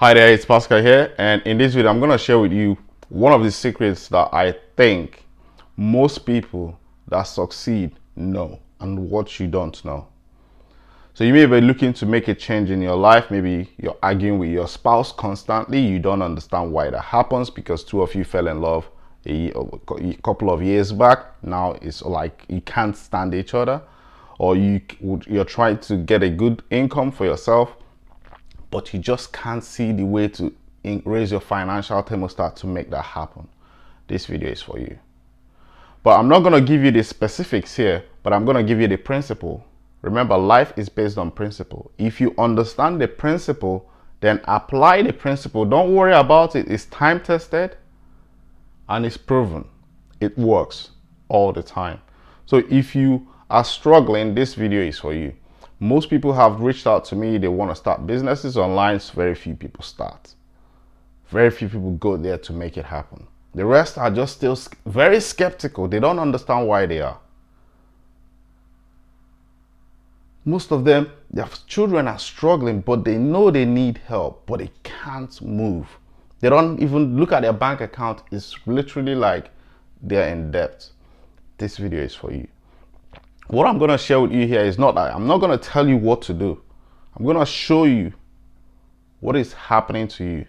Hi there, it's Paschal here, and in this video I'm going to share with you one of the secrets that I think most people that succeed know and what you don't know. So you may be looking to make a change in your life. Maybe you're arguing with your spouse constantly. You don't understand why that happens because two of you fell in love a couple of years back. Now it's like you can't stand each other, or you're trying to get a good income for yourself, but you just can't see the way to raise your financial thermostat to make that happen. This video is for you. But I'm not going to give you the specifics here, but I'm going to give you the principle. Remember, life is based on principle. If you understand the principle, then apply the principle. Don't worry about it. It's time tested and it's proven. It works all the time. So if you are struggling, this video is for you. Most people have reached out to me. They want to start businesses online. Very few people start. Very few people go there to make it happen. The rest are just still very skeptical. They don't understand why they are. Most of them, their children are struggling, but they know they need help, but they can't move. They don't even look at their bank account. It's literally like they're in debt. This video is for you. What I'm going to share with you here is not that I'm not going to tell you what to do. I'm going to show you what is happening to you.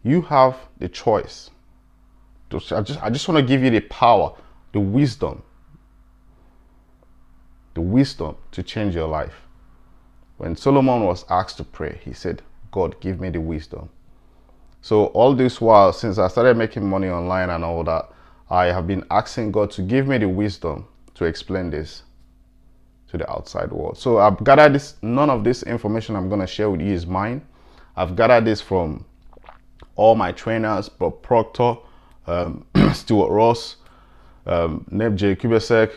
You have the choice. I just want to give you the power, the wisdom to change your life. When Solomon was asked to pray, he said, God, give me the wisdom. So all this while, since I started making money online and all that, I have been asking God to give me the wisdom to explain this to the outside world. So I've gathered this. None of this information I'm going to share with you is mine. I've gathered this from all my trainers, Bob Proctor, Stuart Ross, Neb J. Kubasek,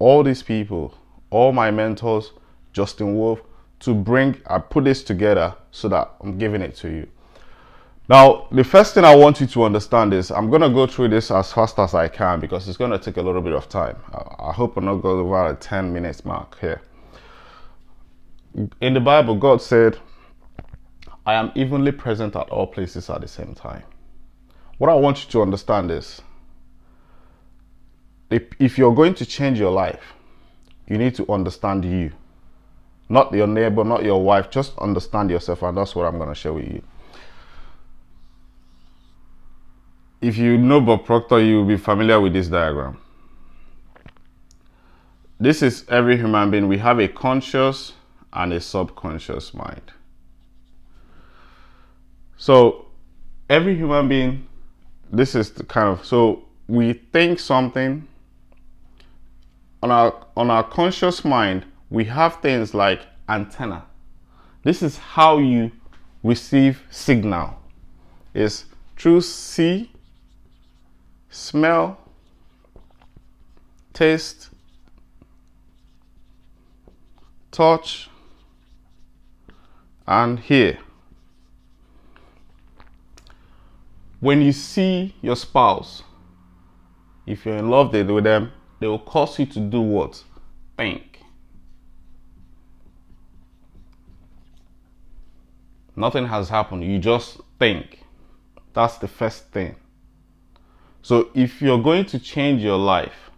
all these people, all my mentors, Justin Wolf, I put this together so that I'm giving it to you. Now, the first thing I want you to understand is I'm going to go through this as fast as I can because it's going to take a little bit of time. I hope I'm not going over a 10 minutes mark here. In the Bible, God said, I am evenly present at all places at the same time. What I want you to understand is, if you're going to change your life, you need to understand you. Not your neighbor, not your wife, just understand yourself, and that's what I'm going to share with you. If you know Bob Proctor, you will be familiar with this diagram. This is every human being. We have a conscious and a subconscious mind. So every human being, this is the kind of, so we think something. On our conscious mind, we have things like antenna. This is how you receive signal. It's through see, smell, taste, touch, and hear. When you see your spouse, if you're in love with them, they will cause you to do what? Think. Nothing has happened. You just think. That's the first thing. So if you're going to change your life,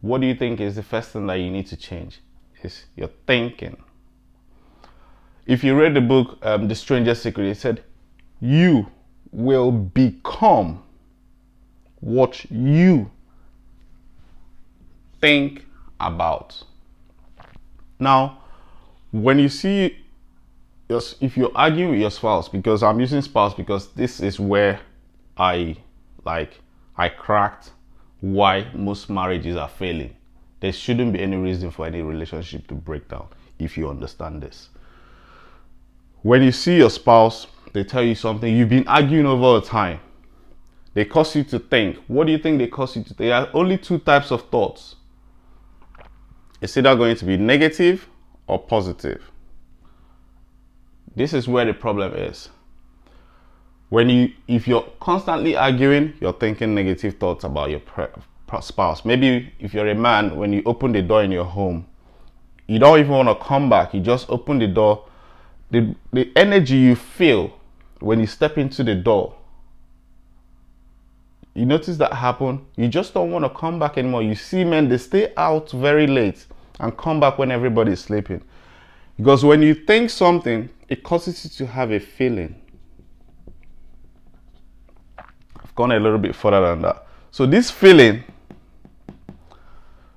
what do you think is the first thing that you need to change? Is your thinking. If you read the book, The Stranger's Secret, it said, you will become what you think about. Now, when you see, if you're arguing with your spouse, because I'm using spouse because this is where I cracked why most marriages are failing. There shouldn't be any reason for any relationship to break down if you understand this. When you see your spouse, they tell you something, you've been arguing over a time. They cause you to think. What do you think they cause you to think? There are only two types of thoughts. It's either going to be negative or positive. This is where the problem is. If you're constantly arguing, you're thinking negative thoughts about your spouse. Maybe if you're a man, when you open the door in your home, you don't even want to come back. You just open the door. The energy you feel when you step into the door, you notice that happen. You just don't want to come back anymore. You see men, they stay out very late and come back when everybody's sleeping. Because when you think something, it causes you to have a feeling. I've gone a little bit further than that. So this feeling,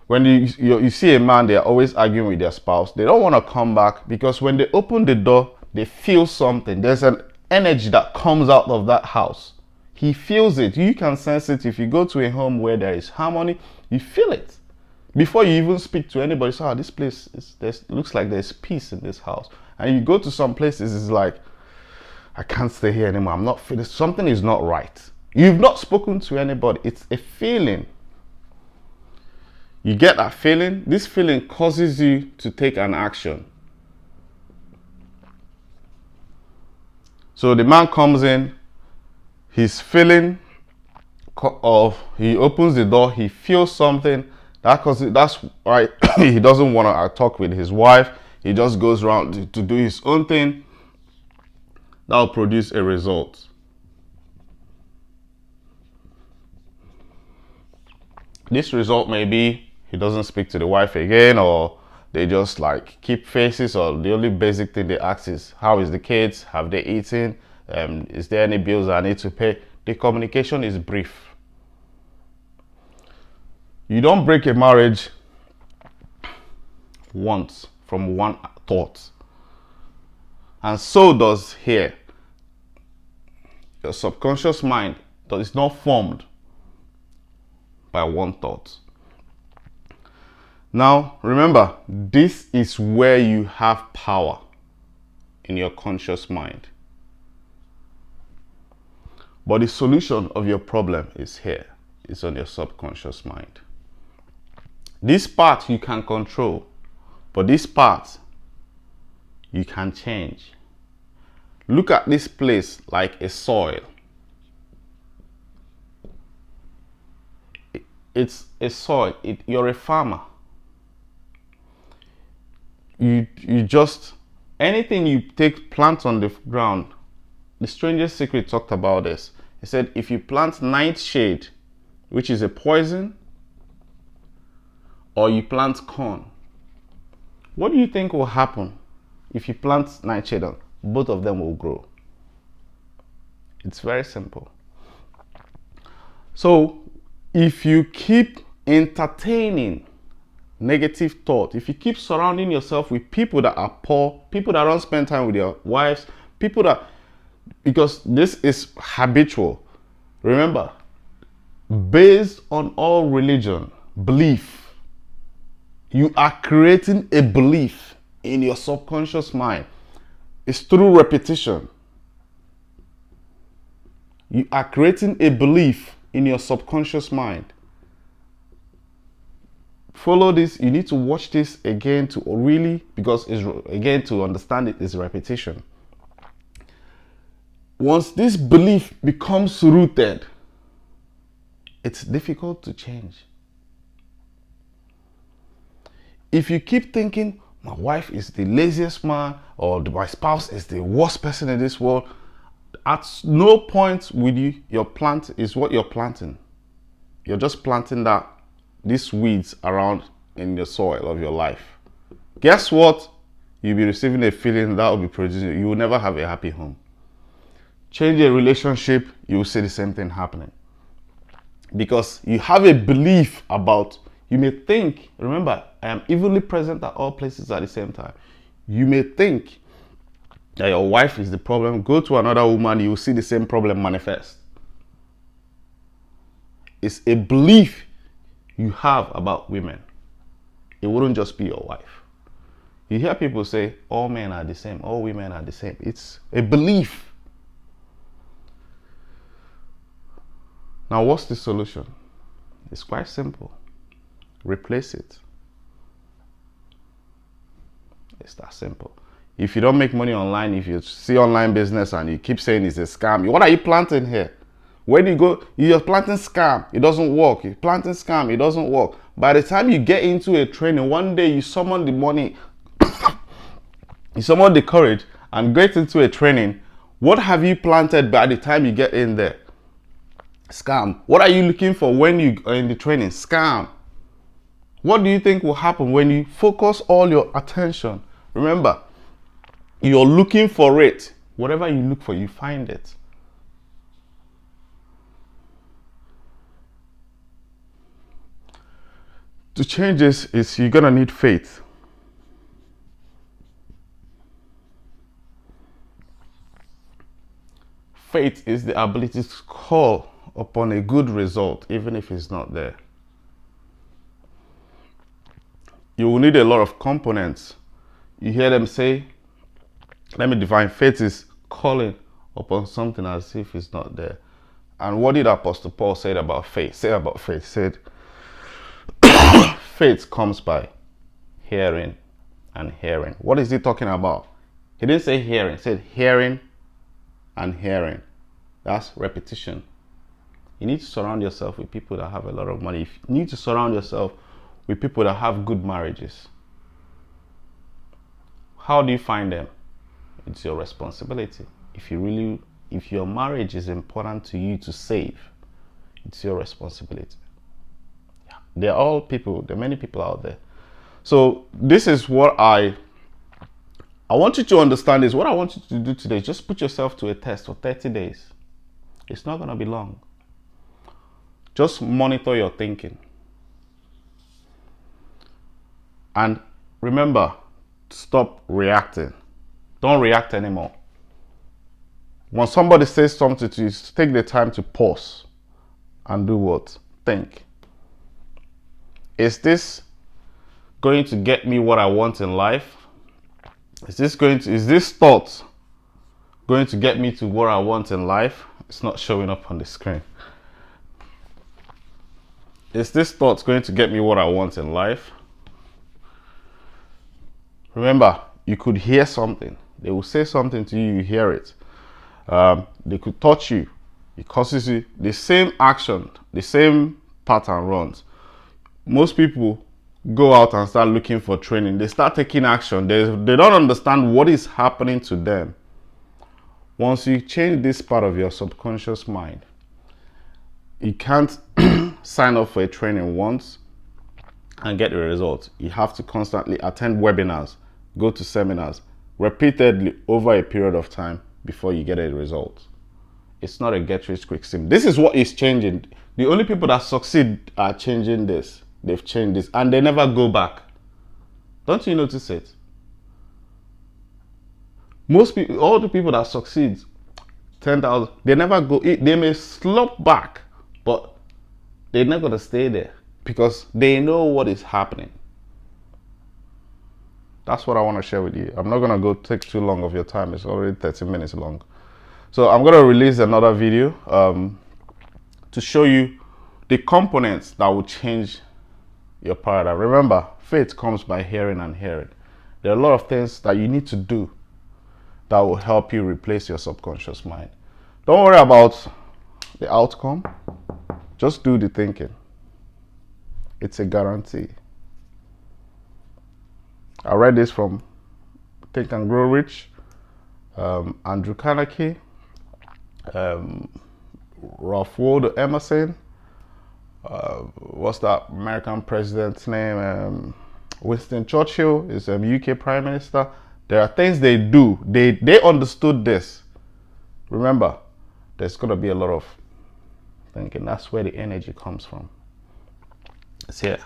when you see a man, they're always arguing with their spouse. They don't want to come back because when they open the door, they feel something. There's an energy that comes out of that house. He feels it. You can sense it. If you go to a home where there is harmony, you feel it. Before you even speak to anybody, so this place looks like there's peace in this house. And you go to some places, it's like, I can't stay here anymore. I'm not feeling, something is not right. You've not spoken to anybody. It's a feeling. You get that feeling. This feeling causes you to take an action. So the man comes in, he's feeling he opens the door, he feels something. That's right. He doesn't want to talk with his wife. He just goes around to do his own thing. That will produce a result. This result may be he doesn't speak to the wife again, or they just like keep faces, or the only basic thing they ask is, how is the kids? Have they eaten? Is there any bills I need to pay? The communication is brief. You don't break a marriage once from one thought. And so does here. Your subconscious mind is not formed by one thought. Now, remember, this is where you have power, in your conscious mind. But the solution of your problem is here. It's on your subconscious mind. This part you can control, but this part you can change. Look at this place like a soil. It's a soil. You're a farmer. You just, anything you plant on the ground. The Strangest Secret talked about this. He said if you plant nightshade, which is a poison, or you plant corn, what do you think will happen if you plant nightshade? Both of them will grow. It's very simple. So if you keep entertaining negative thought, if you keep surrounding yourself with people that are poor, people that don't spend time with their wives, because this is habitual. Remember, based on all religion, belief, you are creating a belief in your subconscious mind. It's through repetition. You are creating a belief in your subconscious mind. Follow this. You need to watch this again to really, because again, to understand it is repetition. Once this belief becomes rooted, it's difficult to change. If you keep thinking, my wife is the laziest man, or my spouse is the worst person in this world, at no point will your plant is what you're planting. You're just planting these weeds around in the soil of your life. Guess what? You'll be receiving a feeling that will be producing. You will never have a happy home. Change a relationship, you will see the same thing happening. Because you have a belief about, you may think, remember, I am evilly present at all places at the same time. You may think that your wife is the problem. Go to another woman, you will see the same problem manifest. It's a belief you have about women. It wouldn't just be your wife. You hear people say, all men are the same, all women are the same. It's a belief. Now, what's the solution? It's quite simple. Replace it. It's that simple. If you don't make money online, if you see online business and you keep saying it's a scam, what are you planting here? Where do you go? You're planting scam, it doesn't work. You're planting scam, it doesn't work. By the time you get into a training, one day you summon the money, you summon the courage and get into a training. What have you planted by the time you get in there? Scam. What are you looking for when you are in the training? Scam. What do you think will happen when you focus all your attention? Remember, you're looking for it. Whatever you look for, you find it. To change this is you're gonna need faith. Faith is the ability to call upon a good result, even if it's not there. You will need a lot of components. You hear them say, let me define, faith is calling upon something as if it's not there. And what did Apostle Paul say about faith? Said, faith comes by hearing and hearing. What is he talking about? He didn't say hearing, he said hearing and hearing. That's repetition. You need to surround yourself with people that have a lot of money. You need to surround yourself with people that have good marriages. How do you find them? It's your responsibility. If your marriage is important to you to save, it's your responsibility. There are many people out there. So this is what I want you to understand is what I want you to do today. Just put yourself to a test for 30 days. It's not going to be long. Just monitor your thinking. And remember, stop reacting. Don't react anymore. When somebody says something to you, take the time to pause and do what? Think. Is this going to get me what I want in life? Is this thought going to get me to what I want in life? It's not showing up on the screen. Is this thought going to get me what I want in life? Remember, you could hear something. They will say something to you, you hear it. They could touch you. It causes you the same action, the same pattern runs. Most people go out and start looking for training. They start taking action. They don't understand what is happening to them. Once you change this part of your subconscious mind, you can't sign up for a training once and get the results. You have to constantly attend webinars, go to seminars, repeatedly over a period of time before you get a result. It's not a get rich quick scheme. This is what is changing. The only people that succeed are changing this. They've changed this and they never go back. Don't you notice it? Most people, all the people that succeed, 10,000, they never go. They may slump back, but they're not going to stay there because they know what is happening. That's what I want to share with you. I'm not going to take too long of your time. It's already 30 minutes long. So I'm going to release another video to show you the components that will change your paradigm. Remember, faith comes by hearing and hearing. There are a lot of things that you need to do that will help you replace your subconscious mind. Don't worry about the outcome. Just do the thinking. It's a guarantee. I read this from Think and Grow Rich, Andrew Carnegie, Ralph Waldo Emerson, what's that American president's name? Winston Churchill is a UK Prime Minister. There are things they do. They understood this. Remember, there's going to be a lot of thinking. That's where the energy comes from. It's here.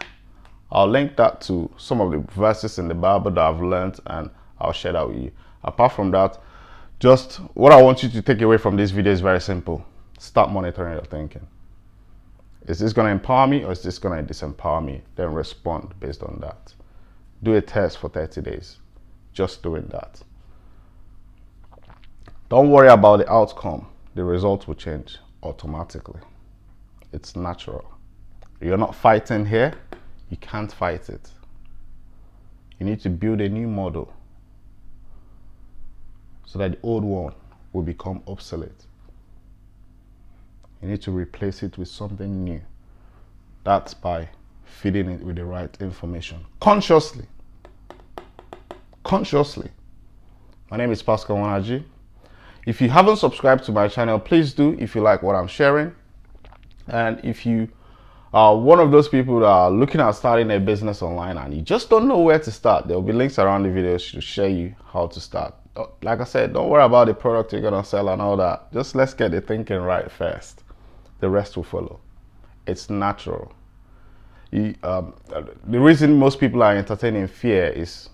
I'll link that to some of the verses in the Bible that I've learned and I'll share that with you. Apart from that, just what I want you to take away from this video is very simple. Start monitoring your thinking. Is this going to empower me or is this going to disempower me? Then respond based on that. Do a test for 30 days. Just doing that. Don't worry about the outcome. The results will change automatically. It's natural. You're not fighting here. You can't fight it. You need to build a new model so that the old one will become obsolete. You need to replace it with something new. That's by feeding it with the right information. Consciously. Consciously. My name is Paschal Nwanaji. If you haven't subscribed to my channel, please do if you like what I'm sharing. And if you are one of those people that are looking at starting a business online and you just don't know where to start, there will be links around the video to show you how to start. Like I said, don't worry about the product you're gonna sell and all that. Just let's get the thinking right first. The rest will follow. It's natural. The reason most people are entertaining fear is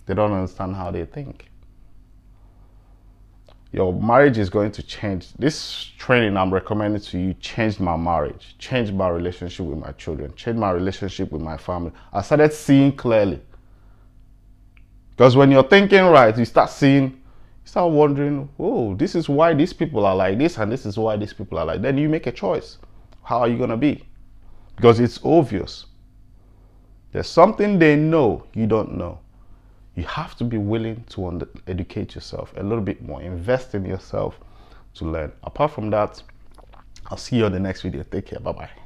they don't understand how they think. Your marriage is going to change. This training I'm recommending to you changed my marriage, changed my relationship with my children, changed my relationship with my family. I started seeing clearly. Because when you're thinking right, you start seeing, you start wondering, oh, this is why these people are like this, and this is why these people are like. Then you make a choice. How are you going to be? Because it's obvious. There's something they know you don't know. You have to be willing to educate yourself a little bit more, invest in yourself to learn. Apart from that, I'll see you on the next video. Take care. Bye-bye.